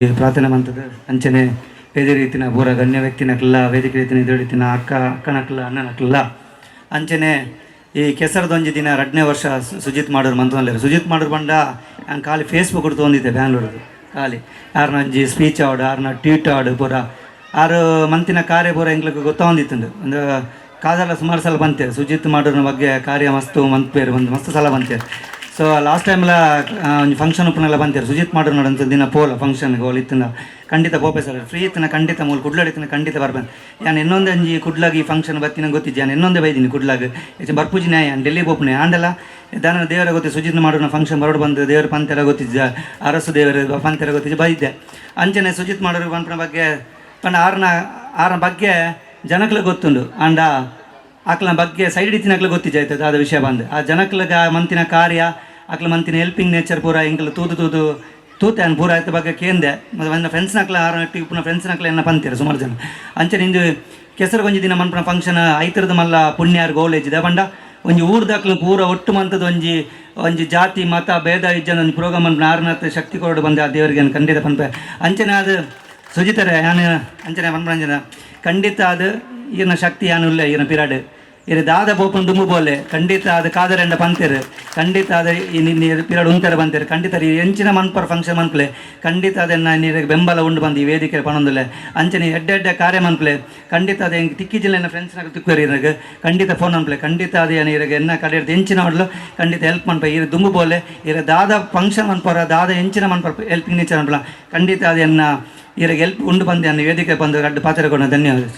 ಪ್ರಾರ್ಥನೆ ಮಂತದ ಅಂಚನೆ ವೇದಿ ರೀತಿನ ಪೂರ ಗಣ್ಯ ವ್ಯಕ್ತಿನಕ್ಲ ವೇದಿಕೆ ರೀತಿನ ಇದು ಅಕ್ಕನಕ್ಲ ಅಣ್ಣನಕ್ಲ ಅಂಚನೆ ಈ ಕೆಸರದೊಂಜಿ ದಿನ 2ನೇ ವರ್ಷ ಸುಜಿತ್ ಮಾಡೋರು ಮಂತನಲ್ಲೇರು ಸುಜಿತ್ ಮಾಡೋರು ಬಂಡ ನಾನು ಖಾಲಿ ಫೇಸ್ಬುಕ್ ಕೊಡ್ತು ಹೊಂದಿದ್ದೆ ಬ್ಯಾಂಗ್ಳೂರ್ದು ಖಾಲಿ ಯಾರನ್ನ ಒಂಜಿ ಸ್ಪೀಚ್ ಆಡು ಯಾರನ್ನ ಟ್ವೀಟ್ ಆಡು ಪೂರ ಆರು ಮಂತಿನ ಕಾರ್ಯ ಪೂರ ಎಂಗ್ಲಿಗೆ ಗೊತ್ತೊಂದಿತ್ತುಂಡು ಒಂದು ಕಾದಲ್ಲ ಸುಮಾರು ಸಲ ಬಂತೇರು ಸುಜಿತ್ ಮಾಡೋರ ಬಗ್ಗೆ ಕಾರ್ಯ ಮಸ್ತು ಮಂತ್ಪೇರು ಒಂದು ಮಸ್ತ್ ಸಲ ಬಂತೇರು ಸೊ ಲಾಸ್ಟ್ ಟೈಮ್ಲ ಒಂದು ಫಂಕ್ಷನ್ ಉಪ್ಪನೆಲ್ಲ ಬಂತೇರು ಸುಜಿತ್ ಮಾಡೋರು ನೋಡಂತ ದಿನ ಪೋಲ ಫಂಕ್ಷನ್ಗೆ ಹೋಲ್ ಇತ್ತಿನ ಖಂಡಿತ ಪೋಪೆ ಸರ್ ಫ್ರೀ ಇತ್ತಿನ ಖಂಡಿತ ಮೂಲ ಕುಡ್ಲಾಡಿತ್ತಿನ ಖಂಡಿತ ಬರ್ಬಂದು ನಾನು ಇನ್ನೊಂದು ಅಂಜಿ ಕುಡ್ಲಾಗ ಈ ಫಂಕ್ಷನ್ ಬರ್ತೀನಿ ಗೊತ್ತಿದ್ದೆ ನಾನು ಇನ್ನೊಂದೇ ಬೈದೀನಿ ಕುಡ್ಲಾಗ ಹೆಚ್ಚು ಬರ್ಪೂಜಿ ನ್ಯಾಯ ಡೆಲ್ಲಿಗೆ ಹೋಗ್ನೆ ಆಂಡಲ್ಲ ದಾನ ದೇವರ ಗೊತ್ತಿ ಸುಜಿತ್ ಮಾಡೋಣ ಫಂಕ್ಷನ್ ಬರೋಡು ಬಂದು ದೇವರ ಪಂತೆಲ್ಲ ಗೊತ್ತಿದ್ದ ಅರಸು ದೇವರ ಪಂತೆಲ್ಲ ಗೊತ್ತಿದ್ದೆ ಬೈದ್ದೆ ಅಂಚನೆ ಸುಜಿತ್ ಮಾಡೋರು ಪಂಪನ ಬಗ್ಗೆ ಪಂಡ ಆರನ ಬಗ್ಗೆ ಜನಕ್ಲೆ ಗೊತ್ತುಂಡು ಅಂಡ ಆಕ್ಲ ಬಗ್ಗೆ ಸೈಡ್ ಇತ್ತಿನಕ್ಲೆ ಗೊತ್ತಿದ್ದಾಯ್ತದ ಆದ ವಿಷಯ ಬಂದು ಆ ಜನಕ್ಲಗ ಮಂತಿನ ಕಾರ್ಯ ಆಕ್ಲ ಮಂತಿನ ಹೆಲ್ಪಿಂಗ್ ನೇಚರ್ ಪೂರ ಹಿಂಗೆಲ್ಲ ತೂತೆ ಅನ್ ಪೂರ ಆಯ್ತ ಬಗ್ಗೆ ಕೇಂದೆ ಮತ್ತು ನನ್ನ ಫ್ರೆಂಡ್ಸ್ನಕ್ಲ ಆರೊಟ್ಟಿಗೆ ಪುನಃ ಫ್ರೆಂಡ್ಸ್ನಕ್ಲ ಎನ್ನ ಪಂತೀರ ಸುಮಾರು ಜನ ಅಂಚನೆ ಇಂದು ಕೆಸರು ಒಂಜಿ ದಿನ ಮನ್ಪನ ಫಂಕ್ಷನ್ ಐತರದ ಮಲ್ಲ ಪುಣ್ಯಾರ್ ಗೋಲೇಜಿದೆ ಬಂಡ ಒಂಜಿ ಊರ್ದಾಕ್ಲು ಪೂರ ಒಟ್ಟು ಮಂತದ ಒಂಜಿ ಜಾತಿ ಮತ ಭೇದ ಇಜ್ಜನ ಒಂದು ಪ್ರೋಗ್ರಾಮ್ ಮನ್ಪನ ಆರನತ್ತ ಶಕ್ತಿ ಕೊರಡು ಬಂದೆ ಆ ದೇವರಿಗೆ ಖಂಡಿತ ಪನ್ಪೆ ಅಂಚನೆ ಅದು ಸುಜಿತಾರೆ ನಾನು ಅಂಚನೆ ಪನ್ಪಂಜನ ಖಂಡಿತ ಅದು ಈಗಿನ ಶಕ್ತಿ ಯಾನು ಇಲ್ಲ ಈಗಿನ ಪಿರಾಡ್ ಇರು ದಾದ ಪೋಪನ್ ದುಂಬು ಬೋಲೆ ಖಂಡಿತ ಅದು ಕಾದರೆಂಡ ಪಂತೇರು ಖಂಡಿತ ಅದು ಈ ನಿನ್ನ ಪಿರಾಡ್ ಉಂತಾರೆ ಬಂತೇರು ಖಂಡಿತ ಎಂಚಿನ ಮನ್ಪರ ಫಂಕ್ಷನ್ ಮನ್ಪಲೆ ಖಂಡಿತ ಅದನ್ನು ನೀರಿಗೆ ಬೆಂಬಲ ಉಂಡು ಬಂದು ಈ ವೇದಿಕೆ ಪಣೊಂದಿಲ್ಲ ಅಂಚನೆ ಎಡ್ಡೆ ಕಾರ್ಯ ಮನ್ಪಲೆ ಖಂಡಿತ ಅದು ಹೆಂಗೆ ತಿಕ್ಕಿ ಜಿಲ್ಲೆನ ಫ್ರೆಂಡ್ಸ್ನಾಗ ತಿಕ್ಕುವರಿ ಇರಾಗ ಖಂಡಿತ ಫೋನ್ ಅನ್ಪಲೆ ಖಂಡಿತ ಅದು ಏನು ಇರಾಗ ಎನ್ನ ಕಡೆ ಎಂಚಿನ ಹೊಡ್ಲು ಖಂಡಿತ ಹೆಲ್ಪ್ ಮನ್ಪೆ ಇರು ದುಂಬು ಬೋಲೆ ಇರ ದಾದ ಫಂಕ್ಷನ್ ಮನ್ಪರ ದಾದ ಎಂಚಿನ ಮನ್ಪರ ಹೆಲ್ಪಿಂಗ್ ನೇಚರ್ ಅನ್ಪಲ ಖಂಡಿತ ಅದು ಎನ್ನ ಇರಾಗ ಹೆಲ್ಪ್ ಉಂಡು ಬಂದು ಅನ್ನ ವೇದಿಕೆ ಬಂದು ಅಡ್ಡು ಪಾತ್ರ ಕೊಡ ಧನ್ಯವಾದ.